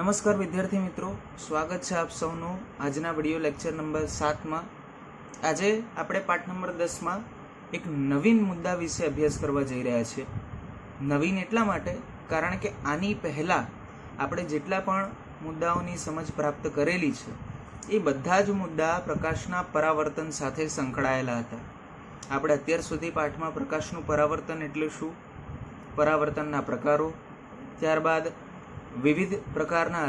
નમસ્કાર વિદ્યાર્થી મિત્રો, સ્વાગત છે આપ સૌનું આજના વિડીયો લેક્ચર નંબર 7માં। આજે આપણે પાઠ નંબર 10માં એક નવીન મુદ્દા વિશે અભ્યાસ કરવા જઈ રહ્યા છીએ। નવીન એટલા માટે કારણ કે આની પહેલાં આપણે જેટલા પણ મુદ્દાઓની સમજ પ્રાપ્ત કરેલી છે એ બધા જ મુદ્દા પ્રકાશના પરાવર્તન સાથે સંકળાયેલા હતા। આપણે અત્યાર સુધી પાઠમાં પ્રકાશનું પરાવર્તન એટલે શું, પરાવર્તનના પ્રકારો, ત્યારબાદ વિવિધ પ્રકારના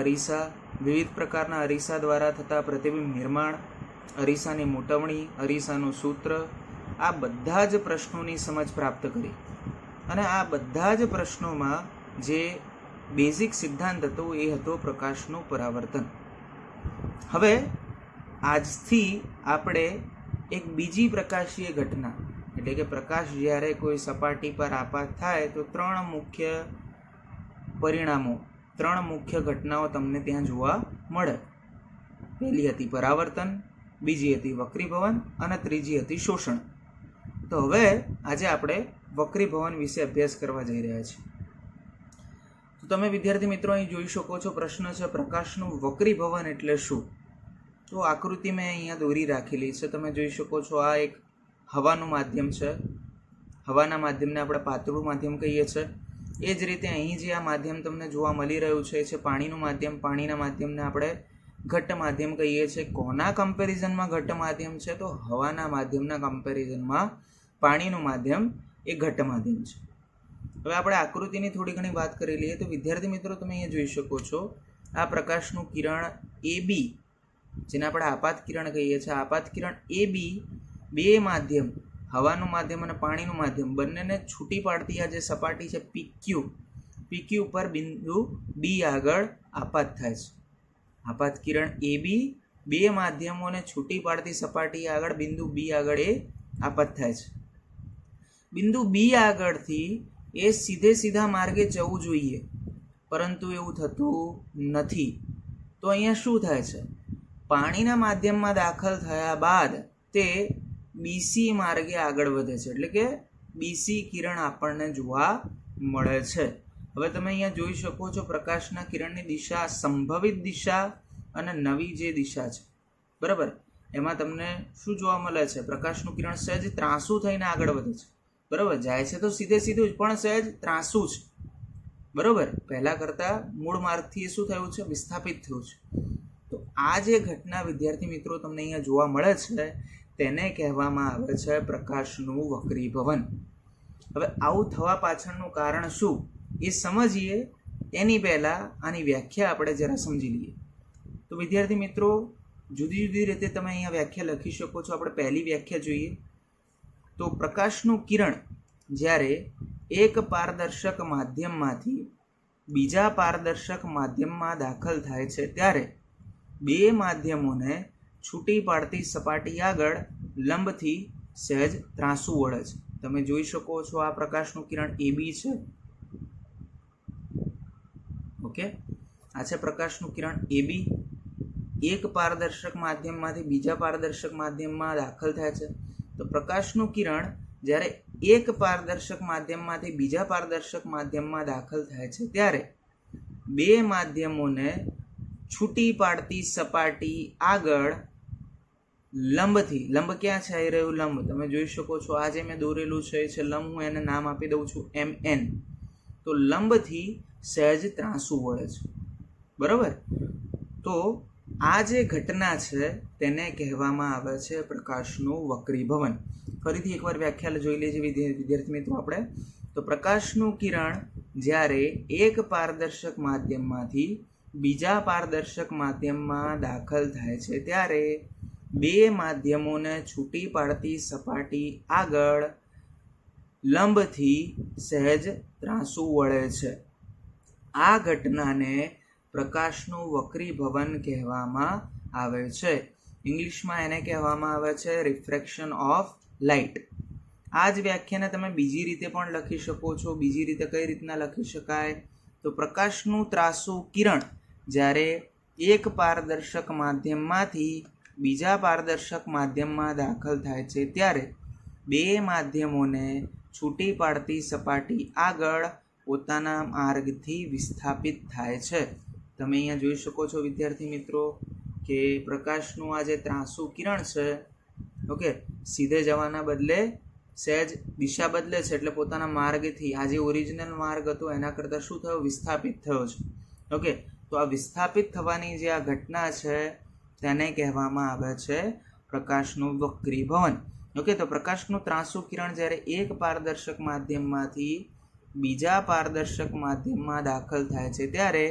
અરીસા દ્વારા થતા પ્રતિબિંબ નિર્માણ, અરીસાની મોટવણી, અરીસાનું સૂત્ર, આ બધા જ પ્રશ્નોની સમજ પ્રાપ્ત કરી અને આ બધા જ પ્રશ્નોમાં જે બેઝિક સિદ્ધાંત હતો એ હતો પ્રકાશનું પરાવર્તન। હવે આજથી આપણે એક બીજી પ્રકાશીય ઘટના એટલે કે પ્રકાશ જ્યારે કોઈ સપાટી પર આપાત થાય તો ત્રણ મુખ્ય ઘટનાઓ તમને ત્યાં જોવા મળે। પહેલી હતી પરાવર્તન, બીજી હતી વક્રીભવન અને ત્રીજી હતી શોષણ। તો હવે આજે આપણે વક્રીભવન વિશે અભ્યાસ કરવા જઈ રહ્યા છીએ। તો તમે વિદ્યાર્થી મિત્રો અહીં જોઈ શકો છો, પ્રશ્ન છે પ્રકાશનું વક્રીભવન એટલે શું। તો આકૃતિ મેં અહીંયા દોરી રાખેલી છે, તમે જોઈ શકો છો આ એક હવાનું માધ્યમ છે। હવાના માધ્યમને આપણે પાતળું માધ્યમ કહીએ છીએ। એ જ રીતે અહીં જે આ માધ્યમ તમને જોવા મળી રહ્યું છે એ છે પાણીનું માધ્યમ। પાણીના માધ્યમને આપણે ઘટ્ટ માધ્યમ કહીએ છીએ। કોના કમ્પેરિઝનમાં ઘટ્ટ માધ્યમ છે? તો હવાના માધ્યમના કમ્પેરિઝનમાં પાણીનું માધ્યમ એ ઘટ્ટ માધ્યમ છે। હવે આપણે આકૃતિની થોડી ઘણી વાત કરી લઈએ તો વિદ્યાર્થી મિત્રો તમે અહીંયા જોઈ શકો છો આ પ્રકાશનું કિરણ AB, જેને આપણે આપાત કિરણ કહીએ છીએ, આપાત કિરણ AB બે માધ્યમ, હવાનું માધ્યમ અને પાણીનું માધ્યમ બંનેને છૂટી પાડતી આ જે સપાટી છે PQ ઉપર બિંદુ B આગળ આપાત થાય છે। આપાત કિરણ AB બે માધ્યમોને છૂટી પાડતી સપાટી આગળ બિંદુ B આગળ એ આપાત થાય છે। બિંદુ B આગળથી એ સીધા માર્ગે જવું જોઈએ, પરંતુ એવું થતું નથી। તો અહીંયા શું થાય છે? પાણીના માધ્યમમાં દાખલ થયા બાદ તે BC માર્ગે આગળ વધે છે, એટલે કે BC કિરણ આપણને જોવા મળે છે। હવે તમે અહીંયા જોઈ શકો છો પ્રકાશના કિરણની દિશા, સંભવિત દિશા અને નવી જે દિશા છે, બરાબર, એમાં તમને શું જોવા મળે છે? પ્રકાશનું કિરણ સહેજ ત્રાંસુ થઈને આગળ વધે છે, બરાબર, જાય છે તો સીધું જ પણ સહેજ ત્રાંસુ છે, બરાબર, પહેલાં કરતાં મૂળ માર્ગથી એ શું થયું છે? વિસ્થાપિત થયું છે। તો આ જે ઘટના વિદ્યાર્થી મિત્રો તમને અહીંયા જોવા મળે છે તેને કહેવામાં આવે છે પ્રકાશનું વક્રીભવન। હવે આવું થવા પાછળનું કારણ શું એ સમજીએ એની પહેલાં આની વ્યાખ્યા આપણે જરા સમજી લઈએ। તો વિદ્યાર્થી મિત્રો જુદી જુદી રીતે તમે અહીંયા વ્યાખ્યા લખી શકો છો। આપણે પહેલી વ્યાખ્યા જોઈએ તો પ્રકાશનું કિરણ જ્યારે એક પારદર્શક માધ્યમમાંથી બીજા પારદર્શક માધ્યમમાં દાખલ થાય છે ત્યારે બે માધ્યમોને છૂટી પાડતી સપાટી આગળ લંબથી સહેજ ત્રાંસુ વળે છે। તમે જોઈ શકો છો આ પ્રકાશનું કિરણ AB છે, ઓકે, આ છે પ્રકાશનું કિરણ AB, એક પારદર્શક માધ્યમમાંથી બીજા પારદર્શક માધ્યમમાં દાખલ થાય છે। તો પ્રકાશનું કિરણ જ્યારે એક પારદર્શક માધ્યમમાંથી બીજા પારદર્શક માધ્યમમાં દાખલ થાય છે ત્યારે બે માધ્યમોને છૂટી પાડતી સપાટી આગળ લંબથી, લંબ ક્યાં છે? આવી રહ્યું લંબ, તમે જોઈ શકો છો આ જે મેં દોરેલું છે એ છે લંબ, હું એને નામ આપી દઉં છું MN। તો લંબથી સહેજ ત્રાંસુ વળે છે, બરાબર। તો આ જે ઘટના છે તેને કહેવામાં આવે છે પ્રકાશનું વક્રીભવન। ફરીથી એકવાર વ્યાખ્યા જોઈ લેજે વિદ્યાર્થી મિત્રો આપણે। તો પ્રકાશનું કિરણ જ્યારે એક પારદર્શક માધ્યમમાંથી બીજા પારદર્શક માધ્યમમાં દાખલ થાય છે ત્યારે બે માધ્યમોને છૂટી પાડતી સપાટી આગળ લંબથી સહેજ ત્રાંસુ વળે છે। આ ઘટનાને પ્રકાશનું વક્રીભવન કહેવામાં આવે છે। ઇંગ્લિશમાં એને કહેવામાં આવે છે રિફ્રેક્શન ઓફ લાઇટ। આ જ વ્યાખ્યાને તમે બીજી રીતે પણ લખી શકો છો। બીજી રીતે કઈ રીતના લખી શકાય? તો પ્રકાશનું ત્રાંસુ કિરણ જ્યારે એક પારદર્શક માધ્યમમાંથી બીજા પારદર્શક માધ્યમમાં દાખલ થાય છે ત્યારે બે માધ્યમોને છૂટી પાડતી સપાટી આગળ પોતાના માર્ગથી વિસ્થાપિત થાય છે। તમે અહીંયા જોઈ શકો છો વિદ્યાર્થી મિત્રો કે પ્રકાશનું આ જે ત્રાંસુ કિરણ છે, ઓકે, સીધે જવાના બદલે સહેજ દિશા બદલે છે, એટલે પોતાના માર્ગથી આ જે ઓરિજિનલ માર્ગ હતો એના કરતાં શું થયો, વિસ્થાપિત થયો છે. ઓકે, તો આ વિસ્થાપિત થવાની જે આ ઘટના છે તેને કહેવામાં આવે છે પ્રકાશનું વક્રીભવન. ઓકે, તો પ્રકાશનું ત્રાંસુ કિરણ જ્યારે એક પારદર્શક માધ્યમમાંથી બીજા પારદર્શક માધ્યમમાં દાખલ થાય છે ત્યારે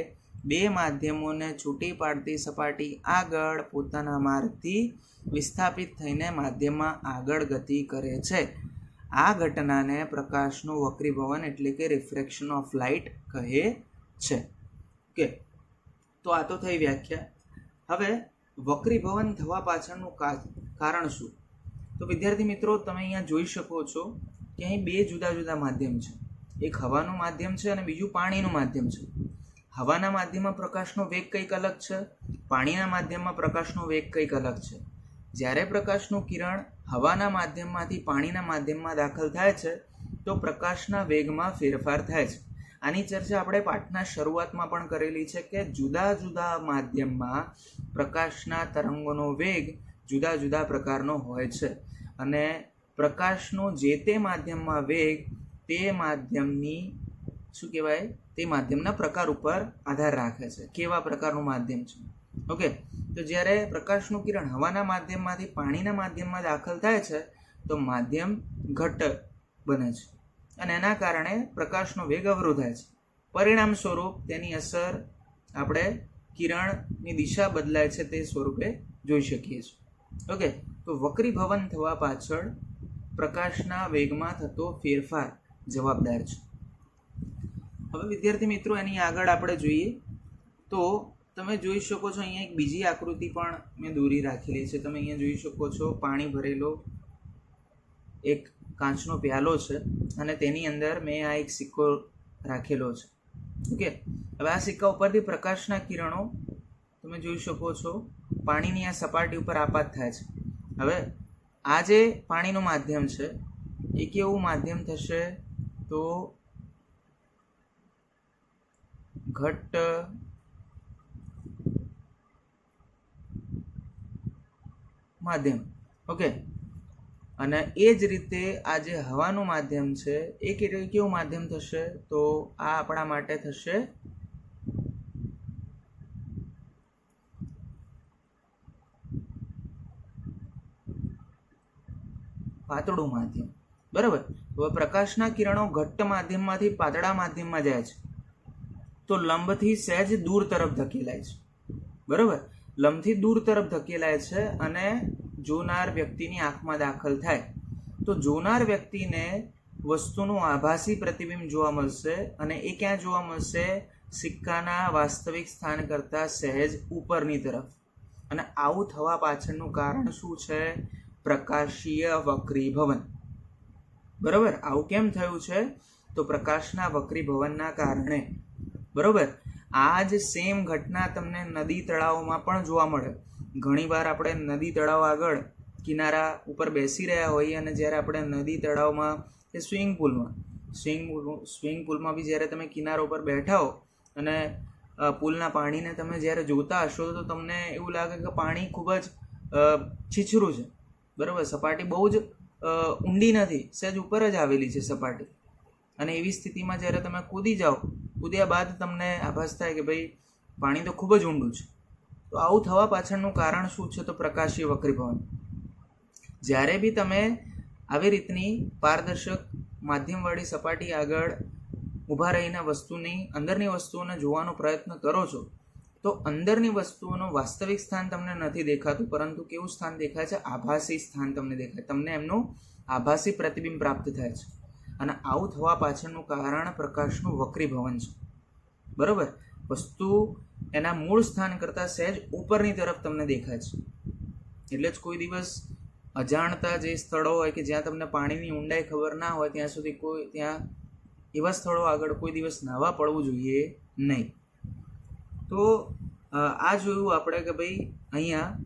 બે માધ્યમોને છૂટી પાડતી સપાટી આગળ પોતાના માર્ગથી વિસ્થાપિત થઈને માધ્યમમાં આગળ ગતિ કરે છે. આ ઘટનાને પ્રકાશનું વક્રીભવન એટલે કે રિફ્રેક્શન ઓફ લાઇટ કહે છે. ઓકે, તો આ તો થઈ વ્યાખ્યા. હવે વક્રીભવન થવા પાછળનું કારણ શું? તો વિદ્યાર્થી મિત્રો, તમે અહીંયા જોઈ શકો છો કે અહીં બે જુદા જુદા માધ્યમ છે. એક હવાનું માધ્યમ છે અને બીજું પાણીનું માધ્યમ છે. હવાના માધ્યમમાં પ્રકાશનો વેગ કંઈક અલગ છે, પાણીના માધ્યમમાં પ્રકાશનો વેગ કંઈક અલગ છે. જ્યારે પ્રકાશનું કિરણ હવાના માધ્યમમાંથી પાણીના માધ્યમમાં દાખલ થાય છે તો પ્રકાશના વેગમાં ફેરફાર થાય છે. આની ચર્ચા આપણે પાઠના શરૂઆતમાં પણ કરેલી છે કે જુદા જુદા માધ્યમમાં પ્રકાશના તરંગોનો વેગ જુદા જુદા પ્રકારનો હોય છે અને પ્રકાશનો જે તે માધ્યમમાં વેગ તે માધ્યમની શું કહેવાય, તે માધ્યમના પ્રકાર ઉપર આધાર રાખે છે, કેવા પ્રકારનું માધ્યમ છે. ઓકે, તો જ્યારે પ્રકાશનું કિરણ હવાના માધ્યમમાંથી પાણીના માધ્યમમાં દાખલ થાય છે તો માધ્યમ ઘટ્ટ બને છે અને એના કારણે પ્રકાશનો વેગ અવરોધાય છે. પરિણામ સ્વરૂપ તેની અસર આપણે કિરણની દિશા બદલાય છે તે સ્વરૂપે જોઈ શકીએ છીએ. ઓકે, તો વક્રીભવન થવા પાછળ પ્રકાશના વેગમાં થતો ફેરફાર જવાબદાર છે. હવે વિદ્યાર્થી મિત્રો, એની આગળ આપણે જોઈએ તો તમે જોઈ શકો છો અહીંયા એક બીજી આકૃતિ પણ મેં દોરી રાખેલી છે. તમે અહીંયા જોઈ શકો છો પાણી ભરેલો એક કાચનો પ્યાલો છે અને તેની અંદર મેં આ એક સિક્કો રાખેલો છે. ઓકે, હવે આ સિક્કા ઉપરથી પ્રકાશના કિરણો તમે જોઈ શકો છો પાણીની આ સપાટી ઉપર આપાત થાય છે. હવે આ જે પાણીનું માધ્યમ છે એ કેવું માધ્યમ થશે, તો ઘટ્ટ માધ્યમ. ઓકે, અને એ જ રીતે આ જે હવાનું માધ્યમ છે એ કેવું માધ્યમ થશે, તો આ આપણા માટે થશે પાતળું માધ્યમ. બરાબર, તો પ્રકાશના કિરણો ઘટ્ટ માધ્યમમાંથી પાતળા માધ્યમમાં જાય છે તો લંબથી સહેજ દૂર તરફ ધકેલાય છે. બરાબર, લંબથી દૂર તરફ ધકેલાય છે અને જોનાર વ્યક્તિની આંખમાં દાખલ થાય તો જોનાર વ્યક્તિને વસ્તુનું આભાસી પ્રતિબિંબ જોવા મળશે અને એ ક્યાં જોવા મળશે, સિક્કાના વાસ્તવિક સ્થાન કરતાં સહેજ ઉપરની તરફ. અને આવું થવા પાછળનું કારણ શું છે, પ્રકાશીય વક્રીભવન. બરાબર, આવું કેમ થયું છે, તો પ્રકાશના વક્રીભવનના કારણે. બરાબર, આ જ સેમ ઘટના તમને નદી તળાવમાં પણ જોવા મળે. ઘણીવાર આપણે નદી તળાવ આગળ કિનારા ઉપર બેસી રહ્યા હોઈએ અને જ્યારે આપણે નદી તળાવમાં કે સ્વિમિંગ પુલમાં બી જ્યારે તમે કિનારા ઉપર બેઠા હો અને પુલના પાણીને તમે જ્યારે જોતા હશો તો તમને એવું લાગે કે પાણી ખૂબ જ છીછરું છે. બરાબર, સપાટી બહુ જ ઊંડી નથી, સહેજ ઉપર જ આવેલી છે સપાટી. અને એવી સ્થિતિમાં જ્યારે તમે કૂદ્યા બાદ તમને આભાસ થાય કે ભાઈ પાણી તો ખૂબ જ ઊંડું છે. તો આવું થવા પાછળનું કારણ શું છે, તો પ્રકાશીય વક્રીભવન. જ્યારે બી તમે આવી રીતની પારદર્શક માધ્યમવાળી સપાટી આગળ ઊભા રહીને અંદરની વસ્તુઓને જોવાનો પ્રયત્ન કરો છો તો અંદરની વસ્તુઓનું વાસ્તવિક સ્થાન તમને નથી દેખાતું, પરંતુ કેવું સ્થાન દેખાય છે, આભાસી સ્થાન તમને દેખાય, તમને એમનું આભાસી પ્રતિબિંબ પ્રાપ્ત થાય છે. અને આવું થવા પાછળનું કારણ પ્રકાશનું વક્રીભવન છે. બરાબર, વસ્તુ એના મૂળ સ્થાન કરતાં સહેજ ઉપરની તરફ તમને દેખાય છે. એટલે જ કોઈ દિવસ અજાણતા જે સ્થળો હોય કે જ્યાં તમને પાણીની ઊંડાઈ ખબર ના હોય ત્યાં સુધી ત્યાં એવા સ્થળો આગળ કોઈ દિવસ નાહવા પડવું જોઈએ નહીં. તો આ જોયું આપણે કે ભાઈ અહીંયા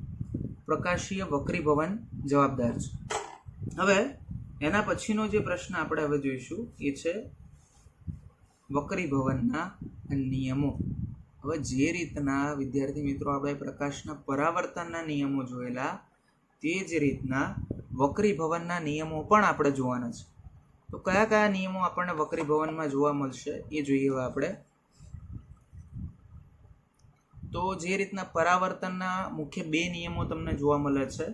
પ્રકાશીય વક્રીભવન જવાબદાર છે. હવે એના પછીનો જે પ્રશ્ન આપણે હવે જોઈશું એ છે વક્રીભવનના નિયમો. હવે જે રીતના વિદ્યાર્થી મિત્રો આપણે પ્રકાશના પરાવર્તનના નિયમો જોયેલા, તે જ રીતના વક્રીભવનના નિયમો પણ આપણે જોવાના છે. તો કયા કયા નિયમો આપણને વક્રીભવનમાં જોવા મળશે એ જોઈએ હવે આપણે. તો જે રીતના પરાવર્તનના મુખ્ય 2 નિયમો તમને જોવા મળે છે,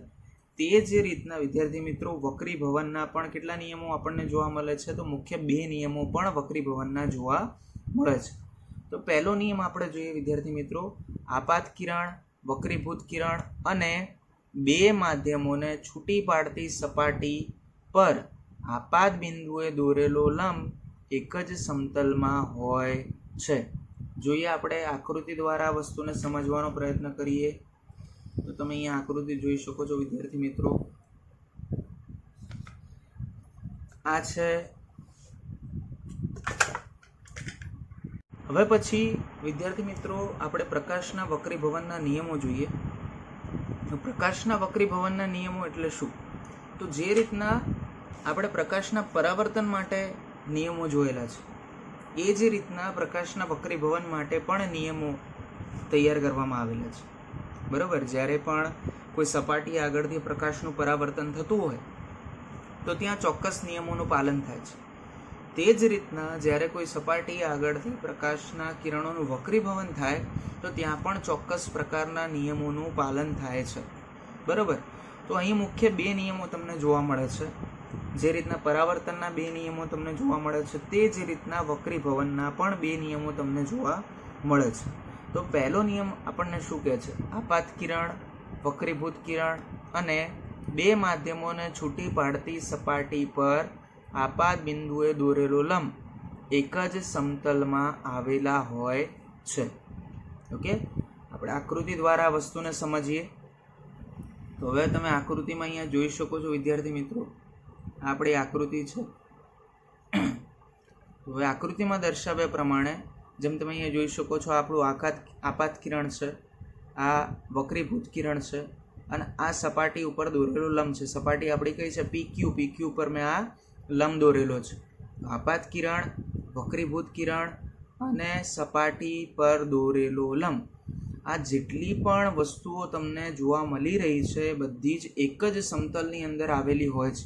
તે જ રીતના વિદ્યાર્થી મિત્રો વક્રીભવનના પણ કેટલા નિયમો આપણને જોવા મળે છે? તો મુખ્ય 2 નિયમો પણ વક્રીભવનના જોવા મળે છે. તો પહેલો નિયમ આપણે જોઈએ વિદ્યાર્થી મિત્રો, આપાત કિરણ, વક્રીભૂત કિરણ અને 2 માધ્યમોને છૂટી પાડતી સપાટી પર આપાત બિંદુએ દોરેલો લંબ એક જ સમતલમાં હોય છે. જોઈએ આપણે આકૃતિ દ્વારા વસ્તુને સમજવાનો પ્રયત્ન કરીએ. તો તમે અહીંયા આકૃતિ જોઈ શકો છો વિદ્યાર્થી મિત્રો. આ છે. હવે પછી વિદ્યાર્થી મિત્રો આપણે પ્રકાશના વક્રીભવનના નિયમો જોઈએ. તો પ્રકાશના વક્રીભવનના નિયમો એટલે શું? તો જે રીતના આપણે પ્રકાશના પરાવર્તન માટે નિયમો જોયેલા છે, એ જ રીતના પ્રકાશના વક્રીભવન માટે પણ નિયમો તૈયાર કરવામાં આવેલા છે. બરાબર, જ્યારે પણ કોઈ સપાટી આગળથી પ્રકાશનું પરાવર્તન થતું હોય તો ત્યાં ચોક્કસ નિયમોનું પાલન થાય છે. તે જ રીતના જ્યારે કોઈ સપાટી આગળથી પ્રકાશના કિરણોનું વક્રીભવન થાય તો ત્યાં પણ ચોક્કસ પ્રકારના નિયમોનું પાલન થાય છે. બરાબર, તો અહીં મુખ્ય 2 નિયમો તમને જોવા મળે છે. જે રીતના પરાવર્તનના 2 નિયમો તમને જોવા મળે છે, તે જ રીતના વક્રીભવનના પણ 2 નિયમો તમને જોવા મળે છે. તો પહેલો નિયમ આપણને શું કહે છે? આપાત કિરણ, વક્રીભૂત કિરણ અને 2 માધ્યમોને છૂટી પાડતી સપાટી પર આપાત બિંદુએ દોરેલો લંબ એક જ સમતલમાં આવેલા હોય છે. ઓકે, આપણે આકૃતિ દ્વારા વસ્તુને સમજીએ. તો હવે તમે આકૃતિમાં અહીંયા જોઈ શકો છો વિદ્યાર્થી મિત્રો, આપણી આકૃતિ છે. હવે આકૃતિમાં દર્શાવ્યા પ્રમાણે જેમ તમે અહીંયા જોઈ શકો છો, આપણું આપાત કિરણ છે, આ વક્રીભૂત કિરણ છે અને આ સપાટી ઉપર દોરેલો લંબ છે. સપાટી આપણી કઈ છે? PQ. PQ ઉપર મેં આ લંબ દોરેલો છે. આપાત કિરણ, વક્રીભૂત કિરણ અને સપાટી પર દોરેલો લંબ, આ જેટલી પણ વસ્તુઓ તમને જોવા મળી રહી છે બધી જ એક જ સમતલની અંદર આવેલી હોય છે.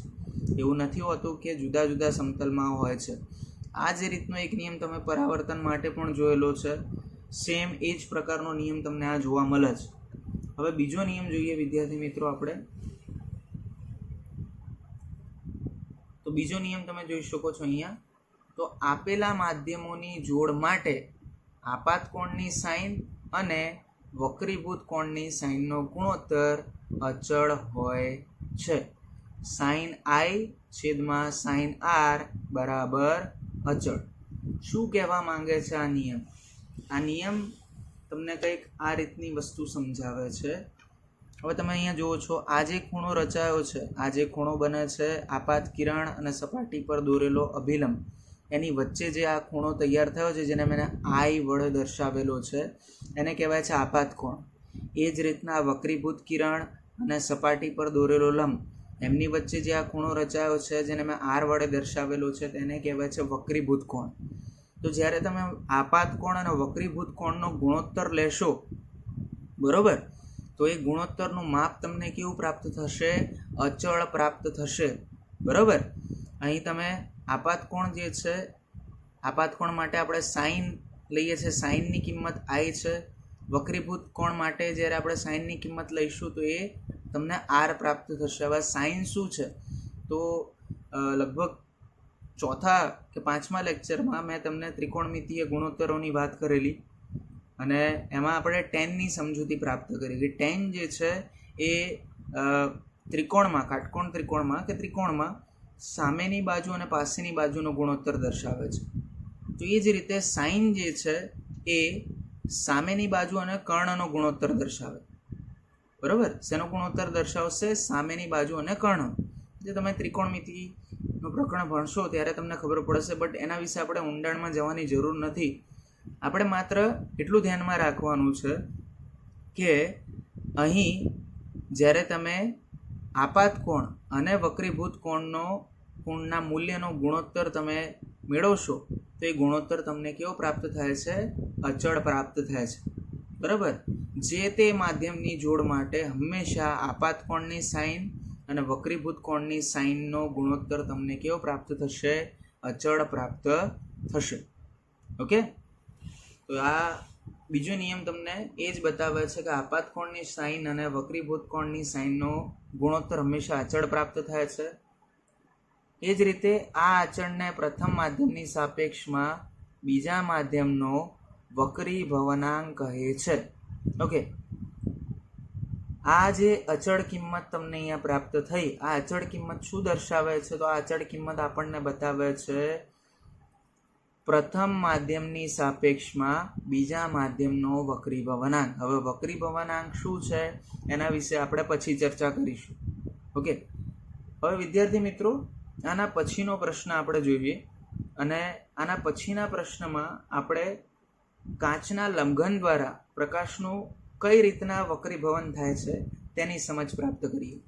એવું નથી હોતું કે જુદા જુદા સમતલમાં હોય છે. આ જ રીતનો એક નિયમ તમે પરાવર્તન માટે પણ જોયેલો છે. સેમ એ જ પ્રકારનો નિયમ તમને આ જોવા મળે છે. હવે બીજો નિયમ જોઈએ વિદ્યાર્થી મિત્રો આપણે. તો બીજો નિયમ તમે જોઈ શકો છો અહીંયા. તો આપેલા માધ્યમોની જોડ માટે આપાત કોણની સાઇન અને વક્રીભૂત કોણની સાઇનનો ગુણોત્તર અચળ હોય છે. સાઇન I છેદમાં સાઇન R બરાબર અચળ. શું કહેવા માંગે છે આ નિયમ? આ નિયમ તમને કંઈક આ રીતની વસ્તુ સમજાવે છે. હવે તમે અહીંયા જુઓ છો, આ જે ખૂણો રચાયો છે, આ જે ખૂણો બને છે આપાત કિરણ અને સપાટી પર દોરેલો અભિલંબ, એની વચ્ચે જે આ ખૂણો તૈયાર થયો છે, જેને મેં I વડે દર્શાવેલો છે, એને કહેવાય છે આપાત કોણ. એ જ રીતના વક્રીભૂત કિરણ અને સપાટી પર દોરેલો લંબ, એમની વચ્ચે જે આ ખૂણો રચાયો છે, જેને મેં R વડે દર્શાવેલો છે, તેને કહેવાય છે વક્રીભૂત કોણ. તો જ્યારે તમે આપાત કોણ અને વક્રીભૂત કોણનો ગુણોત્તર લેશો, બરોબર, તો એ ગુણોત્તરનું માપ તમને કેવું પ્રાપ્ત થશે? અચળ પ્રાપ્ત થશે. બરોબર, અહીં તમે આપાત કોણ જે છે, આપાત કોણ માટે આપણે સાઇન લઈએ છીએ, સાઇનની કિંમત I છે. વક્રીભૂત કોણ માટે જ્યારે આપણે સાઇનની કિંમત લઈશું તો એ તમને R પ્રાપ્ત થશે. હવે સાઇન શું છે? તો લગભગ 4થા કે 5મા લેક્ચરમાં મેં તમને ત્રિકોણમિતીય ગુણોત્તરોની વાત કરેલી અને એમાં આપણે ટેનની સમજૂતી પ્રાપ્ત કરી કે ટેન જે છે એ ત્રિકોણમાં, કાટકોણ ત્રિકોણમાં કે ત્રિકોણમાં સામેની બાજુ અને પાસેની બાજુનો ગુણોત્તર દર્શાવે છે. તો એ જ રીતે સાઇન જે છે એ સામેની બાજુ અને કર્ણનો ગુણોત્તર દર્શાવે. બરાબર, શેનો ગુણોત્તર દર્શાવશે? સામેની બાજુ અને કર્ણ. જે તમે ત્રિકોણમિતિનું પ્રકરણ ભણશો ત્યારે તમને ખબર પડશે, બટ એના વિશે આપણે ઊંડાણમાં જવાની જરૂર નથી. આપણે માત્ર એટલું ધ્યાનમાં રાખવાનું છે કે અહીં જ્યારે તમે આપાત કોણ અને વક્રીભૂત કોણના મૂલ્યનો ગુણોત્તર તમે મેળવશો તો એ ગુણોત્તર તમને કેવો પ્રાપ્ત થાય છે? અચળ પ્રાપ્ત થાય છે. બરાબર. જે તે માધ્યમની જોડ માટે હંમેશા આપાત કોણની સાઇન અને વક્રીભૂત કોણની સાઇનનો ગુણોત્તર તમને કેવો પ્રાપ્ત થશે? અચળ પ્રાપ્ત થશે. ઓકે. તો આ બીજો નિયમ તમને એ જ બતાવે છે કે આપાત કોણની સાઇન અને વક્રીભૂત કોણની સાઇનનો ગુણોત્તર હંમેશા અચળ પ્રાપ્ત થાય છે. એ જ રીતે આ અચળને પ્રથમ માધ્યમની સાપેક્ષમાં બીજા માધ્યમનો વક્રીભવનાંક કહે છે. ઓકે. આ જે અચળ કિંમત તમને અહીંયા પ્રાપ્ત થઈ, આ અચળ કિંમત શું દર્શાવે છે? તો આ અચળ કિંમત આપણને બતાવે છે પ્રથમ માધ્યમની સાપેક્ષમાં બીજા માધ્યમનો વક્રીભવનાંક. હવે વક્રીભવનાંક શું છે એના વિશે આપણે પછી ચર્ચા કરીશું. ઓકે. હવે વિદ્યાર્થી મિત્રો, આના પછીનો પ્રશ્ન આપણે જોઈએ અને આના પછીના પ્રશ્નમાં આપણે કાચના લંઘન દ્વારા પ્રકાશનું કઈ રીતના વક્રીભવન થાય છે તેની સમજ પ્રાપ્ત કરીએ.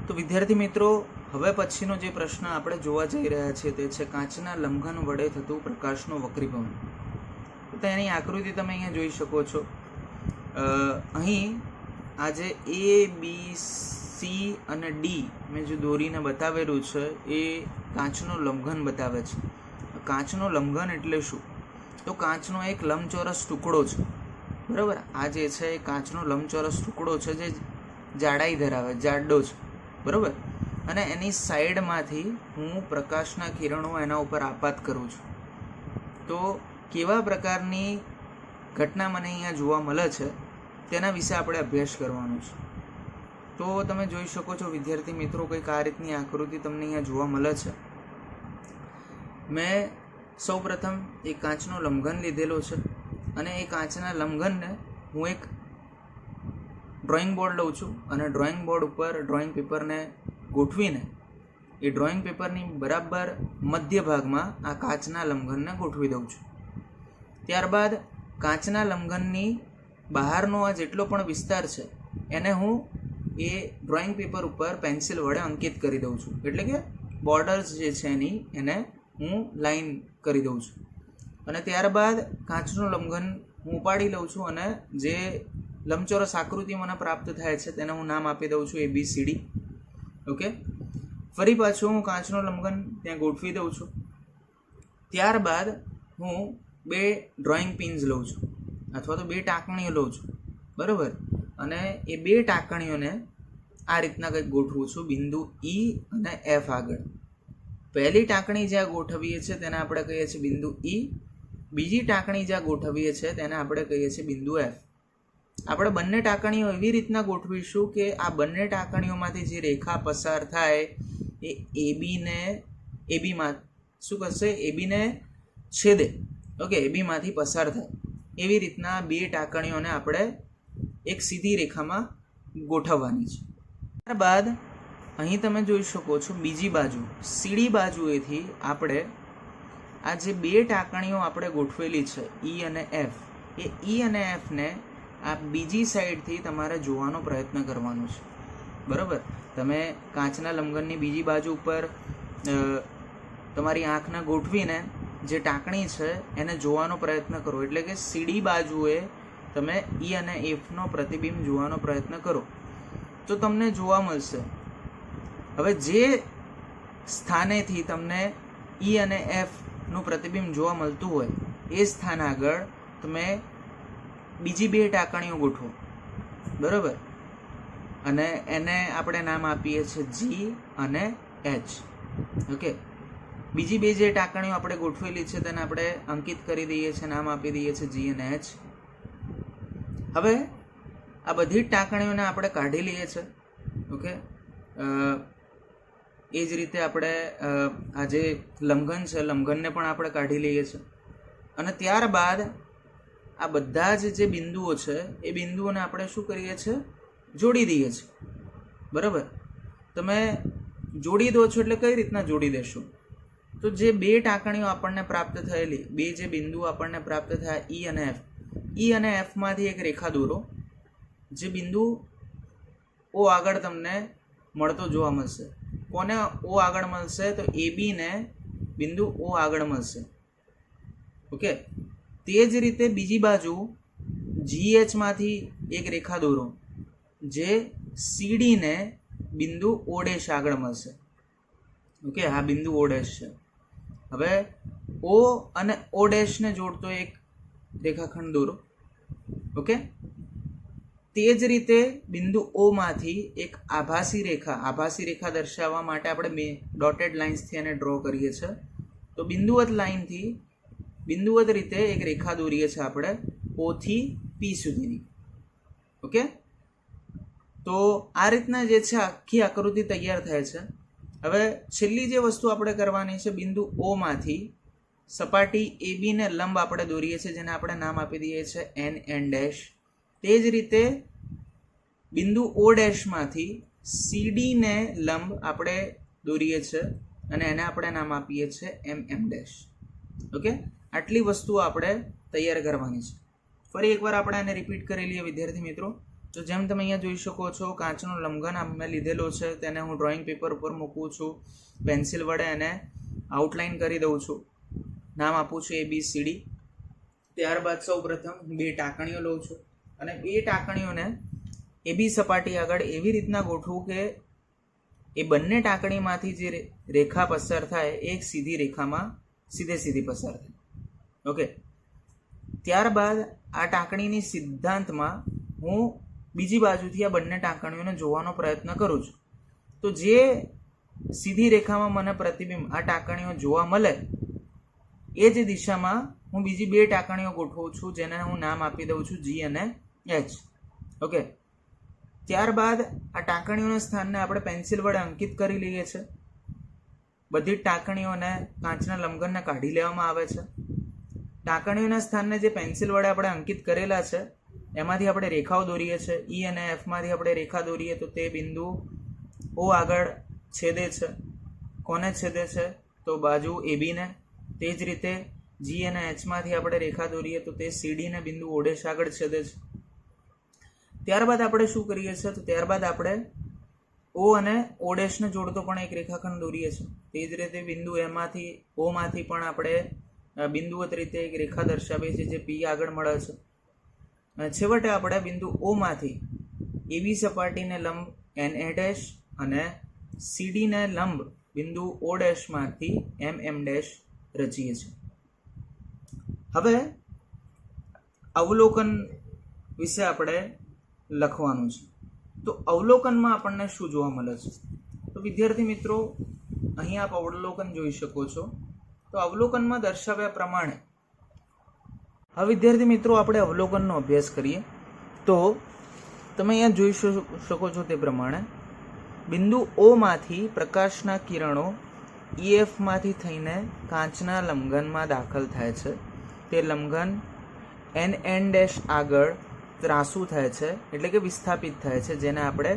તો વિદ્યાર્થી મિત્રો, હવે પછીનો જે પ્રશ્ન આપણે જોવા જઈ રહ્યા છીએ તે છે કાચના લંઘન વડે થતું પ્રકાશનું વક્રીભવન. તો એની આકૃતિ તમે અહીંયા જોઈ શકો છો. અહીં આ જે એ, બી, સી અને ડી મેં જે દોરીને બતાવેલું છે એ કાચનું લંઘન બતાવે છે. કાચનું લંઘન એટલે શું? તો કાચનો એક લંબચોરસ ટુકડો છે. બરાબર. આ જે છે એ કાચનો લંબચોરસ ટુકડો છે જે જાડાઈ ધરાવે, જાડો છે. બરાબર. અને એની સાઈડમાંથી હું પ્રકાશના કિરણો એના ઉપર આપાત કરું છું. તો કેવા પ્રકારની ઘટના મને અહીંયા જોવા મળે છે તેના વિશે આપણે અભ્યાસ કરવાનો છે. તો તમે જોઈ શકો છો વિદ્યાર્થી મિત્રો, કંઈક આ રીતની આકૃતિ તમને અહીંયા જોવા મળે છે. મેં સૌપ્રથમ એક કાચનો લંઘન લીધેલો છે અને એ કાચના લંઘનને હું એક ડ્રોઈંગ બોર્ડ લઉં છું અને ડ્રોઈંગ બોર્ડ ઉપર ડ્રોઈંગ પેપરને ગોઠવીને એ ડ્રોઈંગ પેપરની બરાબર મધ્ય ભાગમાં આ કાચના લંઘનને ગોઠવી દઉં છું. ત્યારબાદ કાચના લંઘનની બહારનો આ જેટલો પણ વિસ્તાર છે એને હું એ ડ્રોઈંગ પેપર ઉપર પેન્સિલ વડે અંકિત કરી દઉં છું. એટલે કે બોર્ડર્સ જે છે એની એને હું લાઈન કરી દઉં છું. અને ત્યારબાદ કાચનું લંઘન હું ઉપાડી લઉં છું અને જે લંબચોરસ આકૃતિ મને પ્રાપ્ત થાય છે તેને હું નામ આપી દઉં છું ABCD. ઓકે. ફરી પાછું હું કાચનું લંઘન ત્યાં ગોઠવી દઉં છું. ત્યારબાદ હું 2 ડ્રોઈંગ પિન્સ લઉં છું અથવા તો 2 ટાંકણીઓ લઉં છું. બરાબર. અને એ 2 ટાંકણીઓને આ રીતના કંઈક ગોઠવું છું બિંદુ E અને F આગળ. પહેલી ટાંકણી જ્યાં ગોઠવીએ છીએ તેને આપણે કહીએ છીએ બિંદુ E. બીજી ટાંકણી જ્યાં ગોઠવીએ છીએ તેને આપણે કહીએ છીએ બિંદુ F. આપણે બંને ટાંકણીઓ એવી રીતના ગોઠવીશું કે આ બંને ટાંકણીઓમાંથી જે રેખા પસાર થાય એ એબીમાં શું કરશે? એબીને છેદે. ઓકે. એબીમાંથી પસાર થાય એવી રીતના 2 ટાંકણીઓને આપણે એક સીધી રેખામાં ગોઠવવાની છે. ત્યારબાદ અહીં તમે જોઈ શકો છો બીજી બાજુ સીડી બાજુએથી આપણે આ જે 2 ટાંકણીઓ આપણે ગોઠવેલી છે E અને F, એ E અને Fને આ બીજી સાઈડથી તમારે જોવાનો પ્રયત્ન કરવાનો છે. બરાબર. તમે કાચના લંઘનની બીજી બાજુ ઉપર તમારી આંખને ગોઠવીને જે ટાંકણી છે એને જોવાનો પ્રયત્ન કરો. એટલે કે સીડી બાજુએ તમે E અને Fનો પ્રતિબિંબ જોવાનો પ્રયત્ન કરો તો તમને જોવા મળશે. હવે જે સ્થાનેથી તમને E અને Fનું પ્રતિબિંબ જોવા મળતું હોય એ સ્થાન આગળ તમે બીજી 2 ટાંકણીઓ ગોઠવો. બરાબર. અને એને આપણે નામ આપીએ છીએ G અને H. ઓકે. બીજી 2 જે ટાંકણીઓ આપણે ગોઠવેલી છે તેને આપણે અંકિત કરી દઈએ છીએ, નામ આપી દઈએ છીએ G અને H. હવે આ બધી જ ટાંકણીઓને આપણે કાઢી લઈએ છીએ. ઓકે. એ જ રીતે આપણે આ જે લંઘન છે લંઘનને પણ આપણે કાઢી લઈએ છીએ અને ત્યારબાદ આ બધા જ જે બિંદુઓ છે એ બિંદુઓને આપણે શું કરીએ છીએ? જોડી દઈએ છીએ. બરાબર. તમે જોડી દો છો એટલે કઈ રીતના જોડી દેશો? તો જે 2 ટાંકણીઓ આપણને પ્રાપ્ત થયેલી, 2 જે બિંદુઓ આપણને પ્રાપ્ત થયા E અને F, E અને Fમાંથી એક રેખા દોરો જે બિંદુ O આગળ તમને મળતો જોવા મળશે. કોને O આગળ મળશે? તો AB ને બિંદુ O આગળ મળશે. ઓકે. તે જ રીતે બીજી બાજુ GH માંથી એક રેખા દોરો જે CD ને બિંદુ O' આગળ મળશે. ઓકે, આ બિંદુ O' છે. હવે O અને O' ને જોડતો એક રેખાખંડ દોરો. ઓકે, તે જ રીતે બિંદુ O માંથી એક આભાસી રેખા દર્શાવવા માટે આપણે ડોટેડ લાઇન્સથી એને ડ્રો કરીએ છીએ. તો બિંદુવત રીતે એક રેખા દોરીએ છીએ આપણે O થી P સુધીની. ઓકે, તો આ રીતના જે છે આખી આકૃતિ તૈયાર થાય છે. હવે છેલ્લી જે વસ્તુ આપણે કરવાની છે, બિંદુ O માંથી સપાટી AB ને લંબ આપણે દોરીએ છીએ, જેને આપણે નામ આપી દઈએ છીએ NN'. તે જ રીતે બિંદુ O' માંથી CD ને લંબ આપણે દોરીએ છીએ અને એને આપણે નામ આપીએ છીએ MM'. ઓકે, આટલી વસ્તુઓ આપણે તૈયાર કરવાની છે. ફરી એકવાર આપણે આને રિપીટ કરી લઈએ વિદ્યાર્થી મિત્રો. તો જેમ તમે અહીંયા જોઈ શકો છો, કાચનો લંબઘન મેં લીધેલો છે, તેને હું ડ્રોઈંગ પેપર ઉપર મૂકું છું, પેન્સિલ વડે એને આઉટલાઇન કરી દઉં છું, નામ આપું છું ABCD. ત્યારબાદ સૌ પ્રથમ 2 ટાંકણીઓ લઉં છું અને 2 ટાંકણીઓને AB સપાટી આગળ એવી રીતના ગોઠવું કે એ બંને ટાંકણીમાંથી જે રેખા પસાર થાય એક સીધી રેખામાં સીધી પસાર થાય. ઓકે, ત્યારબાદ આ ટાંકણીની સિદ્ધાંતમાં હું બીજી બાજુથી આ બંને ટાંકણીઓને જોવાનો પ્રયત્ન કરું છું. તો જે સીધી રેખામાં મને પ્રતિબિંબ આ ટાંકણીઓ જોવા મળે એ જ દિશામાં હું બીજી 2 ટાંકણીઓ ગોઠવું છું, જેને હું નામ આપી દઉં છું G અને H. ઓકે, ત્યારબાદ આ ટાંકણીઓના સ્થાનને આપણે પેન્સિલ વડે અંકિત કરી લઈએ છીએ. બધી જ ટાંકણીઓને કાચના લંબઘનને કાઢી લેવામાં આવે છે. ટાંકણીઓના સ્થાનને જે પેન્સિલ વડે આપણે અંકિત કરેલા છે એમાંથી આપણે રેખાઓ દોરીએ છીએ. E અને F માંથી આપણે રેખા દોરીએ તો તે બિંદુ O આગળ છેદે છે. કોને છેદે છે? તો બાજુ AB ને. તે જ રીતે G અને H માંથી આપણે રેખા દોરીએ તો તે CD ને બિંદુ O' આગળ છેદે છે. ત્યારબાદ આપણે શું કરીએ છીએ? તો ત્યારબાદ આપણે O અને O' ને જોડતો પણ એક રેખાખંડ દોરીએ છીએ. તે જ રીતે બિંદુ O માંથી પણ આપણે બિંદુવત રીતે એક રેખા દર્શાવીએ છીએ જે P આગળ મળે છે. અને છેવટે આપણે બિંદુ O માંથી AB સપાટીને લંબ NA' અને CD ને લંબ બિંદુ O' માંથી MM' રચીએ છીએ. હવે અવલોકન વિશે આપણે લખવાનું છે. તો અવલોકનમાં આપણને શું જોવા મળે છે? તો વિદ્યાર્થી મિત્રો, અહીં આપ અવલોકન જોઈ શકો છો. તો અવલોકનમાં દર્શાવ્યા પ્રમાણે હવે વિદ્યાર્થી મિત્રો આપણે અવલોકનનો અભ્યાસ કરીએ. તો તમે અહીંયા જોઈ શકો છો તે પ્રમાણે બિંદુ O માંથી પ્રકાશના કિરણો EF માંથી થઈને કાચના લંબઘનમાં દાખલ થાય છે. તે લંબઘન NN' આગળ ત્રાસું થાય છે, એટલે કે વિસ્થાપિત થાય છે, જેને આપણે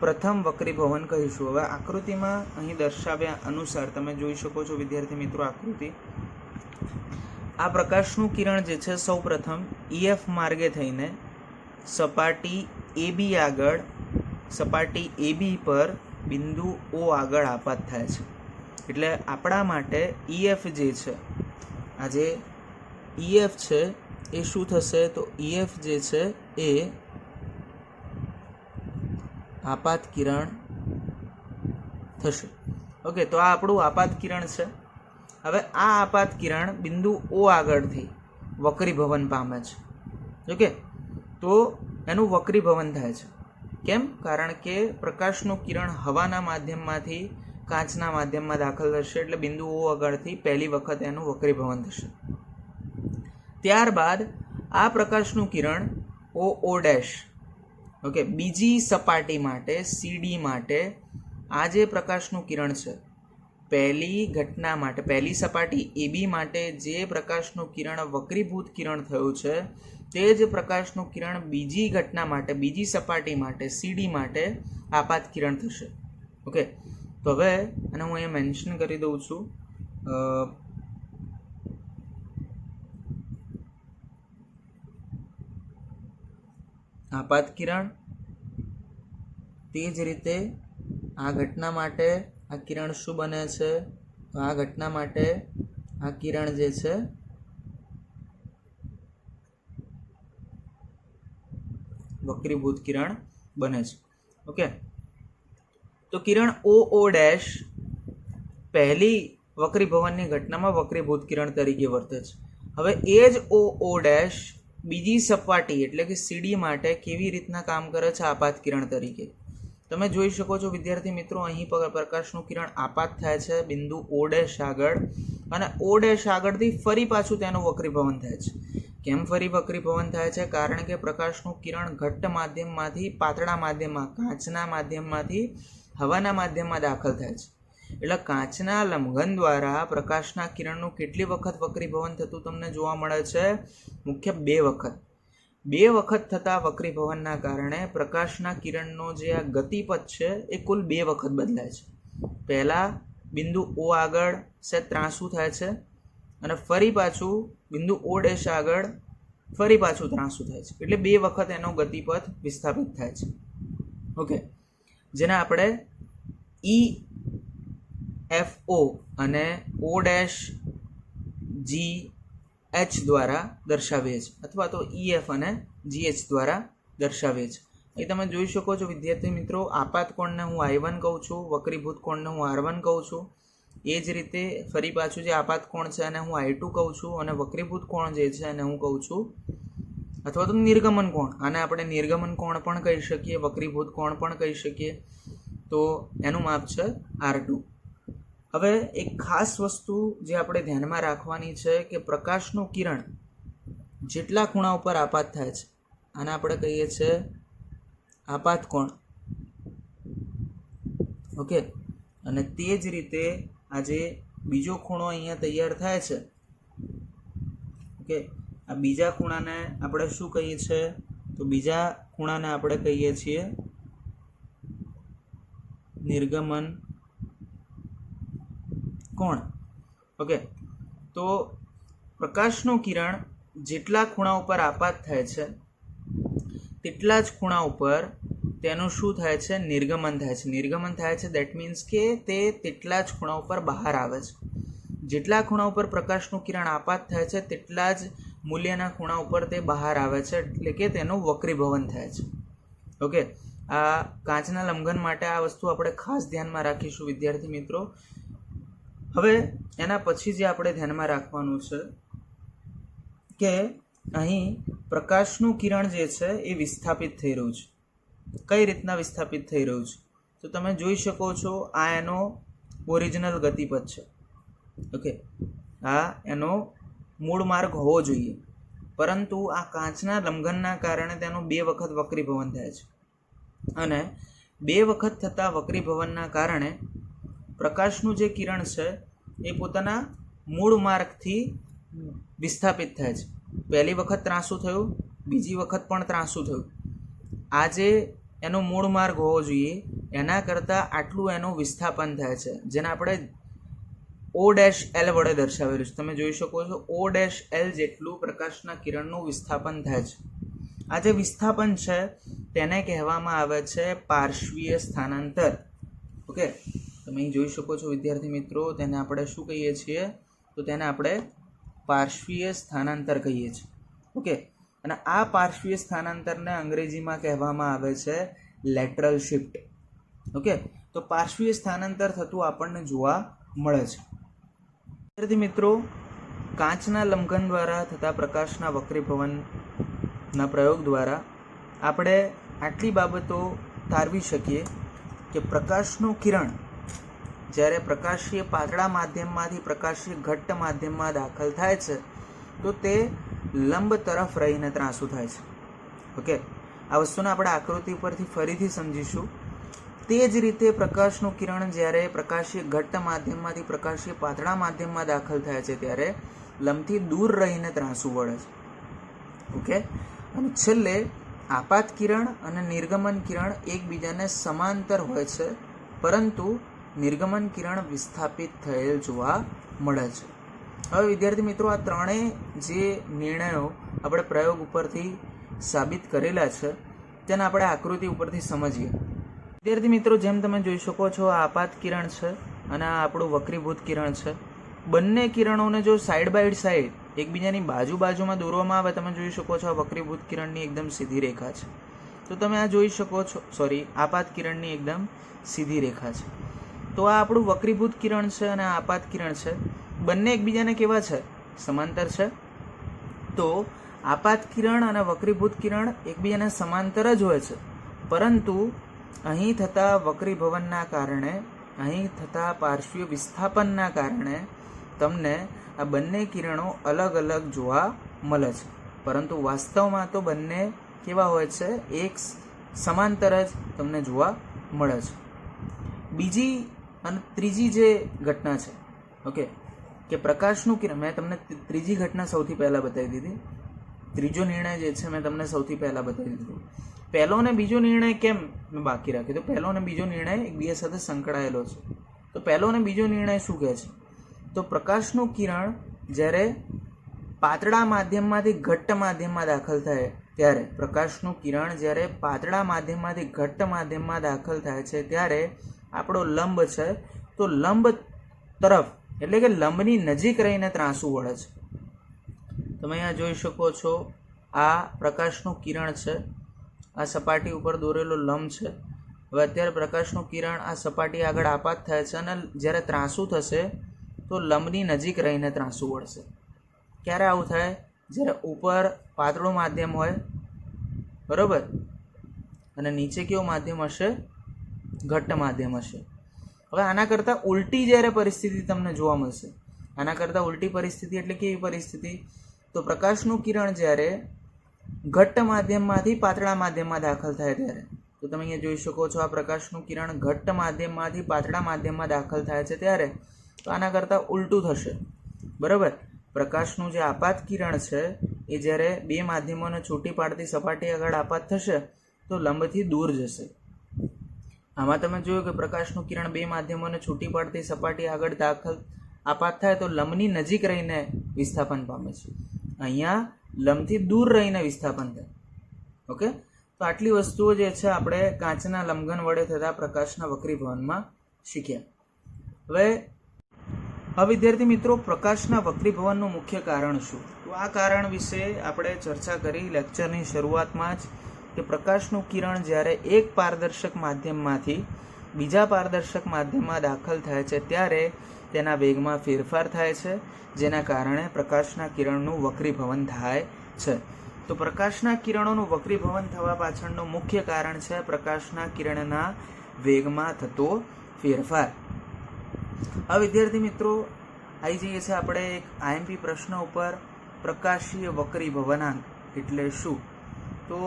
પ્રથમ વક્રીભવન કહીશું. હવે આકૃતિમાં અહીં દર્શાવ્યા અનુસાર તમે જોઈ શકો છો વિદ્યાર્થી મિત્રો આકૃતિ. આ પ્રકાશનું કિરણ જે છે સૌ પ્રથમ EF માર્ગે થઈને સપાટી AB પર બિંદુ O આગળ આપાત થાય છે. એટલે આપણા માટે EF જે છે, આ જે EF છે એ શું થશે? તો EF જે છે એ આપાત કિરણ થશે. ઓકે, તો આ આપણું આપાત કિરણ છે. હવે આ આપાત કિરણ બિંદુ O આગળથી વક્રીભવન પામે છે. ઓકે, તો એનું વક્રીભવન થાય છે. કેમ? કારણ કે પ્રકાશનું કિરણ હવાના માધ્યમમાંથી કાચના માધ્યમમાં દાખલ થશે, એટલે બિંદુ O આગળથી પહેલી વખત એનું વક્રીભવન થશે. ત્યારબાદ આ પ્રકાશનું કિરણ OO', ઓકે, બીજી સપાટી માટે CD માટે આ જે પ્રકાશનું કિરણ છે પહેલી ઘટના માટે, પહેલી સપાટી AB માટે જે પ્રકાશનું કિરણ વક્રીભૂત કિરણ થયું છે તે જ પ્રકાશનું કિરણ બીજી ઘટના માટે, બીજી સપાટી માટે CD માટે આપાત કિરણ થશે. ઓકે, તો હવે અને હું અહીંયા મેન્શન કરી દઉં છું. આપાત કિરણ, તે જ રીતે આ ઘટના માટે આ કિરણ શું બને છે? તો આ ઘટના માટે આ કિરણ જે છે વક્રીભૂત કિરણ બને છે. ઓકે, તો કિરણ OO ડેશ પહેલી વક્રીભવનની ઘટનામાં વક્રીભૂત કિરણ તરીકે વર્તે છે. હવે એ જ OO ડેશ બીજી સપાટી એટલે કે CD માટે કેવી રીતના કામ કરે છે આપાત કિરણ તરીકે. તમે જોઈ શકો છો વિદ્યાર્થી મિત્રો, અહીં પ્રકાશનું કિરણ આપાત થાય છે બિંદુ O ડેશ આગળ, અને O ડેશ આગળથી ફરી પાછું તેનું વક્રીભવન થાય છે. કેમ ફરી વક્રીભવન થાય છે? કારણ કે પ્રકાશનું કિરણ ઘટ્ટ માધ્યમમાંથી પાતળા માધ્યમમાં, કાચના માધ્યમમાંથી હવાના માધ્યમમાં દાખલ થાય છે. એટલે કાચના લંબઘન દ્વારા પ્રકાશના કિરણનું કેટલી વખત વક્રીભવન થતું તમને જોવા મળે છે? મુખ્ય 2 વખત. 2 વખત થતા વક્રીભવનના કારણે પ્રકાશના કિરણનો જે આ ગતિપથ છે એ કુલ 2 વખત બદલાય છે. પહેલા બિંદુ O આગળ સે ત્રાંસું થાય છે, અને ફરી પાછું બિંદુ O ડેશ આગળ ફરી પાછું ત્રાંસું થાય છે. એટલે 2 વખત એનો ગતિપથ વિસ્થાપિત થાય છે. ઓકે, જેને આપણે EFO અને O ડેશ GH દ્વારા દર્શાવીએ છીએ, અથવા તો EF અને GH દ્વારા દર્શાવીએ છીએ. અહીં તમે જોઈ શકો છો વિદ્યાર્થી મિત્રો, આપાત કોણને હું I1 કહું છું, વક્રીભૂત કોણને હું R1 કહું છું. એ જ રીતે ફરી પાછું જે આપાત કોણ છે એને હું I2 કહું છું, અને વક્રીભૂત કોણ જે છે એને હું કહું છું, અથવા તો નિર્ગમન કોણ, આને આપણે નિર્ગમન કોણ પણ કહી શકીએ, વક્રીભૂત કોણ પણ કહી શકીએ. તો એનું માપ છે R2. હવે એક ખાસ વસ્તુ જે આપણે ધ્યાનમાં રાખવાની છે કે પ્રકાશનું કિરણ જેટલા ખૂણા ઉપર આપાત થાય છે આને આપણે કહીએ છીએ આપાત કોણ. ઓકે, અને તે જ રીતે આજે બીજો ખૂણો અહીંયા તૈયાર થાય છે. ઓકે, આ બીજા ખૂણાને આપણે શું કહીએ છીએ? તો બીજા ખૂણાને આપણે કહીએ છીએ નિર્ગમન કોણ. ઓકે, તો પ્રકાશનું કિરણ જેટલા ખૂણા ઉપર આપાત થાય છે તેટલા જ ખૂણા ઉપર તેનું શું થાય છે? નિર્ગમન થાય છે. નિર્ગમન થાય છે દેટ મીન્સ કે તે તેટલા જ ખૂણા ઉપર બહાર આવે છે. જેટલા ખૂણા ઉપર પ્રકાશનું કિરણ આપાત થાય છે તેટલા જ મૂલ્યના ખૂણા ઉપર તે બહાર આવે છે, એટલે કે તેનું વક્રીભવન થાય છે. ઓકે, આ કાચના લંબઘન માટે આ વસ્તુ આપણે ખાસ ધ્યાનમાં રાખીશું વિદ્યાર્થી મિત્રો. હવે એના પછી જે આપણે ધ્યાનમાં રાખવાનું છે કે અહીં પ્રકાશનું કિરણ જે છે એ વિસ્થાપિત થઈ રહ્યું છે. કઈ રીતના વિસ્થાપિત થઈ રહ્યું છે? તો તમે જોઈ શકો છો, આ એનો ઓરિજિનલ ગતિપથ છે. ઓકે, આ એનો મૂળ માર્ગ હોવો જોઈએ, પરંતુ આ કાચના લંબઘનના કારણે તેનું 2 વખત વક્રીભવન થાય છે, અને 2 વખત થતા વક્રીભવનના કારણે પ્રકાશનું જે કિરણ છે એ પોતાના મૂળ માર્ગથી વિસ્થાપિત થાય છે. પહેલી વખત ત્રાંસું થયું, બીજી વખત પણ ત્રાંસું થયું. આ જે એનો મૂળ માર્ગ હોવો જોઈએ એના કરતાં આટલું એનું વિસ્થાપન થાય છે, જેને આપણે O ડેશ L વડે દર્શાવેલું છે. તમે જોઈ શકો છો O ડેશ L જેટલું પ્રકાશના કિરણનું વિસ્થાપન થાય છે. આ જે વિસ્થાપન છે તેને કહેવામાં આવે છે પાર્શ્વીય સ્થાનાંતર. ઓકે, તમે અહીં જોઈ શકો છો વિદ્યાર્થી મિત્રો, તેને આપણે શું કહીએ છીએ? તો તેને આપણે પાર્શ્વીય સ્થાનાંતર કહીએ છીએ. ઓકે, અને આ પાર્શ્વીય સ્થાનાંતરને અંગ્રેજીમાં કહેવામાં આવે છે લેટરલ શિફ્ટ. ઓકે, તો પાર્શ્વીય સ્થાનાંતર થતું આપણને જોવા મળે છે. વિદ્યાર્થી મિત્રો, કાચના લંબઘન દ્વારા થતા પ્રકાશના વક્રીભવનના પ્રયોગ દ્વારા આપણે આટલી બાબતો તારવી શકીએ કે પ્રકાશનું કિરણ જ્યારે પ્રકાશીય પાતળા માધ્યમમાંથી પ્રકાશીય ઘટ્ટ માધ્યમમાં દાખલ થાય છે તો તે લંબ તરફ રહીને ત્રાંસું થાય છે. ઓકે, આ વસ્તુને આપણે આકૃતિ ઉપરથી ફરીથી સમજીશું. તે જ રીતે પ્રકાશનું કિરણ જ્યારે પ્રકાશીય ઘટ્ટ માધ્યમમાંથી પ્રકાશીય પાતળા માધ્યમમાં દાખલ થાય છે ત્યારે લંબથી દૂર રહીને ત્રાંસું વળે છે. ઓકે, અને છેલ્લે આપાત કિરણ અને નિર્ગમન કિરણ એકબીજાને સમાંતર હોય છે, પરંતુ નિર્ગમન કિરણ વિસ્થાપિત થયેલ જોવા મળે છે. હવે વિદ્યાર્થી મિત્રો, આ ત્રણેય જે નિર્ણયો આપણે પ્રયોગ ઉપરથી સાબિત કરેલા છે તેને આપણે આકૃતિ ઉપરથી સમજીએ. વિદ્યાર્થી મિત્રો, જેમ તમે જોઈ શકો છો આ આપાત કિરણ છે અને આ આપણું વક્રીભૂત કિરણ છે. બંને કિરણોને જો સાઈડ બાય સાઈડ એકબીજાની બાજુમાં દોરવામાં આવે, તમે જોઈ શકો છો આ વક્રીભૂત કિરણની એકદમ સીધી રેખા છે. તો તમે આ જોઈ શકો છો, આપાત કિરણની એકદમ સીધી રેખા છે. તો આ આપણું વક્રીભૂત કિરણ છે અને આ આપાત કિરણ છે. બંને એકબીજાને કેવા છે? સમાંતર છે. તો આપાત કિરણ અને વક્રીભૂત કિરણ એકબીજાને સમાંતર જ હોય છે, પરંતુ અહીં થતા વક્રીભવનના કારણે, અહીં થતા પાર્શ્વીય વિસ્થાપનના કારણે તમને આ બંને કિરણો અલગ અલગ જોવા મળે છે. પરંતુ વાસ્તવમાં તો બંને કેવા હોય છે? એક સમાંતર જ તમને જોવા મળે છે. બીજી અને ત્રીજી જે ઘટના છે, ઓકે, કે પ્રકાશનું કિરણ, મેં તમને ત્રીજી ઘટના સૌથી પહેલાં બતાવી દીધી. ત્રીજો નિર્ણય જે છે મેં તમને સૌથી પહેલાં બતાવી દીધો. પહેલો અને બીજો નિર્ણય કેમ મેં બાકી રાખ્યો? તો પહેલો અને બીજો નિર્ણય એકબીજા સાથે સંકળાયેલો છે. તો પહેલો અને બીજો નિર્ણય શું કહે છે? તો પ્રકાશનું કિરણ જ્યારે પાતળા માધ્યમમાંથી ઘટ્ટ માધ્યમમાં દાખલ થાય ત્યારે, પ્રકાશનું કિરણ જ્યારે પાતળા માધ્યમમાંથી ઘટ્ટ માધ્યમમાં દાખલ થાય છે ત્યારે આપણો લંબ છે, તો લંબ તરફ એટલે કે લંબની નજીક રહીને ત્રાંસુ વળે છે. તમે અહીંયા જોઈ શકો છો, આ પ્રકાશનું કિરણ છે, આ સપાટી ઉપર દોરેલો લંબ છે. હવે અત્યારે પ્રકાશનું કિરણ આ સપાટી આગળ આપાત થાય છે અને જ્યારે ત્રાંસુ થશે તો લંબની નજીક રહીને ત્રાંસુ વળશે. ક્યારે આવું થાય? જ્યારે ઉપર પાતળું માધ્યમ હોય, બરાબર, અને નીચે કેવું માધ્યમ હશે? ઘટ્ટ માધ્યમ હશે. હવે આના કરતાં ઉલટી જ્યારે પરિસ્થિતિ તમને જોવા મળશે, આના કરતાં ઉલટી પરિસ્થિતિ એટલે કેવી પરિસ્થિતિ? તો પ્રકાશનું કિરણ જ્યારે ઘટ્ટ માધ્યમમાંથી પાતળા માધ્યમમાં દાખલ થાય ત્યારે, તો તમે અહીંયા જોઈ શકો છો, આ પ્રકાશનું કિરણ ઘટ્ટ માધ્યમમાંથી પાતળા માધ્યમમાં દાખલ થાય છે ત્યારે, તો આના કરતાં ઉલટું થશે, બરાબર. પ્રકાશનું જે આપાત કિરણ છે એ જ્યારે બે માધ્યમોને છૂટી પાડતી સપાટી આગળ આપાત થશે તો લંબથી દૂર જશે. આમાં તમે જોયું કે પ્રકાશનું કિરણ બે માધ્યમોને છૂટી પાડતી સપાટી આગળ આપાત થાય તો લંબની નજીક રહીને વિસ્થાપન પામે છે. અહીંયા લંબથી દૂર રહીને વિસ્થાપન થાય. ઓકે, તો આટલી વસ્તુઓ જે છે આપણે કાચના લંબઘન વડે થતા પ્રકાશના વક્રીભવનમાં શીખ્યા. હવે વિદ્યાર્થી મિત્રો, પ્રકાશના વક્રીભવનનું મુખ્ય કારણ શું? તો આ કારણ વિશે આપણે ચર્ચા કરી લેક્ચરની શરૂઆતમાં જ, કે પ્રકાશનું કિરણ જ્યારે એક પારદર્શક માધ્યમમાંથી બીજા પારદર્શક માધ્યમમાં દાખલ થાય છે ત્યારે તેના વેગમાં ફેરફાર થાય છે, જેના કારણે પ્રકાશના કિરણનું વક્રીભવન થાય છે. તો પ્રકાશના કિરણોનું વક્રીભવન થવા પાછળનું મુખ્ય કારણ છે પ્રકાશના કિરણના વેગમાં થતો ફેરફાર. હવે વિદ્યાર્થી મિત્રો, આવી જઈએ છીએ આપણે એક આઈએમપી પ્રશ્ન ઉપર. પ્રકાશીય વક્રીભવનાંક એટલે શું? તો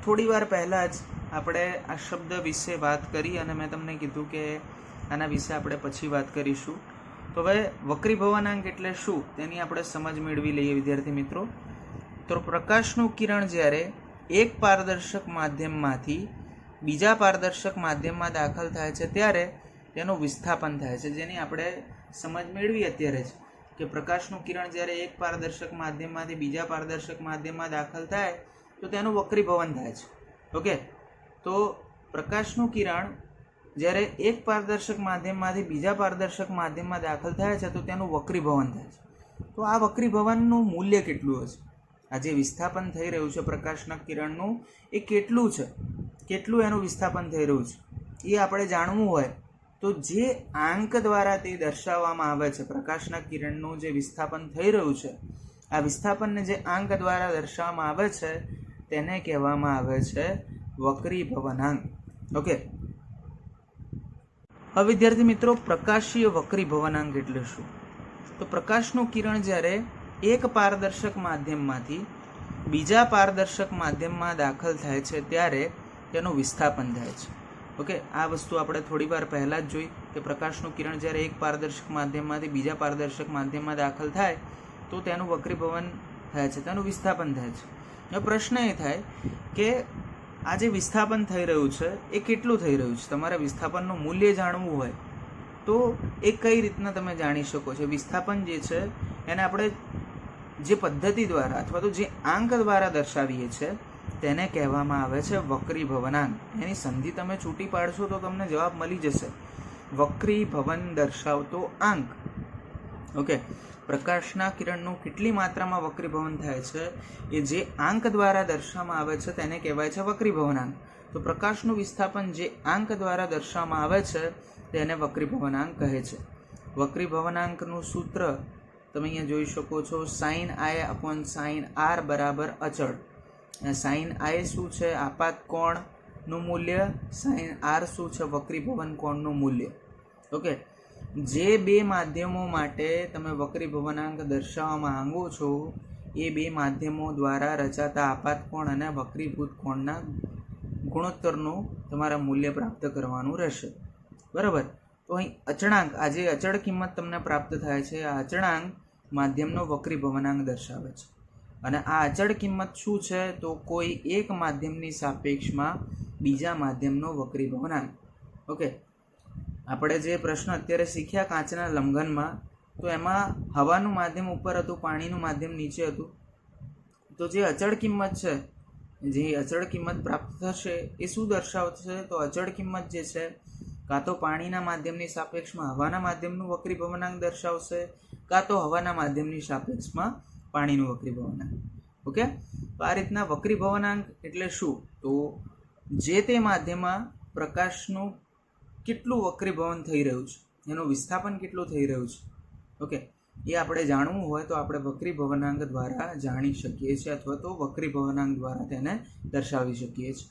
થોડી વાર પહેલાં જ આપણે આ શબ્દ વિશે વાત કરી અને મેં તમને કીધું કે આના વિશે આપણે પછી વાત કરીશું. તો હવે વક્રીભવનાંક એટલે શું તેની આપણે સમજ મેળવી લઈએ વિદ્યાર્થી મિત્રો. તો પ્રકાશનું કિરણ જ્યારે એક પારદર્શક માધ્યમમાંથી બીજા પારદર્શક માધ્યમમાં દાખલ થાય છે ત્યારે તેનું વિસ્થાપન થાય છે, જેની આપણે સમજ મેળવી અત્યારે જ, કે પ્રકાશનું કિરણ જ્યારે એક પારદર્શક માધ્યમમાંથી બીજા પારદર્શક માધ્યમમાં દાખલ થાય તો તેનું વક્રીભવન થાય છે. ઓકે, તો પ્રકાશનું કિરણ જ્યારે એક પારદર્શક માધ્યમમાંથી બીજા પારદર્શક માધ્યમમાં દાખલ થાય છે તો તેનું વક્રીભવન થાય છે. તો આ વક્રીભવનનું મૂલ્ય કેટલું હશે? આ જે વિસ્થાપન થઈ રહ્યું છે પ્રકાશના કિરણનું એ કેટલું છે, કેટલું એનું વિસ્થાપન થઈ રહ્યું છે એ આપણે જાણવું હોય તો જે આંક દ્વારા તે દર્શાવવામાં આવે છે, પ્રકાશના કિરણનું જે વિસ્થાપન થઈ રહ્યું છે, આ વિસ્થાપનને જે આંક દ્વારા દર્શાવવામાં આવે છે તેને કહેવામાં આવે છે વક્રીભવનાંક. ઓકે, હવે વિદ્યાર્થી મિત્રો, પ્રકાશીય વક્રીભવનાંક એટલે શું? તો પ્રકાશનું કિરણ જ્યારે એક પારદર્શક માધ્યમમાંથી બીજા પારદર્શક માધ્યમમાં દાખલ થાય છે ત્યારે તેનું વિસ્થાપન થાય છે. ઓકે, આ વસ્તુ આપણે થોડી વાર પહેલાં જ જોઈ કે પ્રકાશનું કિરણ જ્યારે એક પારદર્શક માધ્યમમાંથી બીજા પારદર્શક માધ્યમમાં દાખલ થાય તો તેનું વક્રીભવન થાય છે, તેનું વિસ્થાપન થાય છે. હવે પ્રશ્ન એ થાય કે આ જે વિસ્થાપન થઈ રહ્યું છે એ કેટલું થઈ રહ્યું છે? તમારે વિસ્થાપનનું મૂલ્ય જાણવું હોય તો એ કઈ રીતના તમે જાણી શકો છો? વિસ્થાપન જે છે એને આપણે જે પદ્ધતિ દ્વારા અથવા તો જે આંક દ્વારા દર્શાવીએ છીએ તેને કહેવામાં આવે છે વક્રીભવનાંક. એની સંધિ તમે છૂટી પાડશો તો તમને જવાબ મળી જશે, વક્રીભવન દર્શાવતો આંક. ઓકે, પ્રકાશના કિરણનું કેટલી માત્રામાં વક્રીભવન થાય છે એ જે આંક દ્વારા દર્શાવવામાં આવે છે તેને કહેવાય છે વક્રીભવનાંક. તો પ્રકાશનું વિસ્થાપન જે આંક દ્વારા દર્શાવવામાં આવે છે તેને વક્રીભવનાંક કહે છે. વક્રીભવનાંકનું સૂત્ર તમે અહીંયા જોઈ શકો છો, sine I upon sine R બરાબર અચળ. સાઇન આઈ શું છે? આપાત કોણનું મૂલ્ય. સાઇન આર શું છે? વક્રીભવન કોણનું મૂલ્ય. ઓકે, જે બે માધ્યમો માટે તમે વક્રીભવનાંક દર્શાવવા માંગો છો એ બે માધ્યમો દ્વારા રચાતા આપાત કોણ અને વક્રીભૂત કોણના ગુણોત્તરનું તમારા મૂલ્ય પ્રાપ્ત કરવાનું રહેશે. બરાબર. તો અહીં અચળાંક, આ જે અચળ કિંમત તમને પ્રાપ્ત થાય છે, આ અચળાંક માધ્યમનો વક્રીભવનાંક દર્શાવે છે. અને આ અચળ કિંમત શું છે? તો કોઈ એક માધ્યમની સાપેક્ષમાં બીજા માધ્યમનો વક્રીભવનાંક. ઓકે, આપણે જે પ્રશ્ન અત્યારે શીખ્યા કાચના લંઘનમાં, તો એમાં હવાનું માધ્યમ ઉપર હતું, પાણીનું માધ્યમ નીચે હતું. તો જે અચળ કિંમત છે, જે અચળ કિંમત પ્રાપ્ત થશે એ શું દર્શાવશે? તો અચળ કિંમત જે છે કાં તો પાણીના માધ્યમની સાપેક્ષમાં હવાના માધ્યમનું વક્રીભવનાંક દર્શાવશે, કાં તો હવાના માધ્યમની સાપેક્ષમાં પાણીનું વક્રીભવનાંક. ઓકે, તો આ રીતના વક્રીભવનાંક એટલે શું? તો જે તે માધ્યમમાં પ્રકાશનું કેટલું વક્રીભવન થઈ રહ્યું છે, એનું વિસ્થાપન કેટલું થઈ રહ્યું છે. ઓકે, એ આપણે જાણવું હોય તો આપણે વક્રીભવનાંક દ્વારા જાણી શકીએ છીએ, અથવા તો વક્રીભવનાંક દ્વારા તેને દર્શાવી શકીએ છીએ.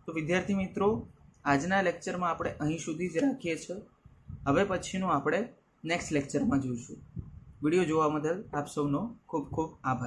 તો વિદ્યાર્થી મિત્રો, આજના લેક્ચરમાં આપણે અહીં સુધી જ રાખીએ છીએ. હવે પછીનું આપણે નેક્સ્ટ લેક્ચરમાં જોઈશું. વિડીયો જોવા બદલ આપ સૌનો ખૂબ ખૂબ આભાર.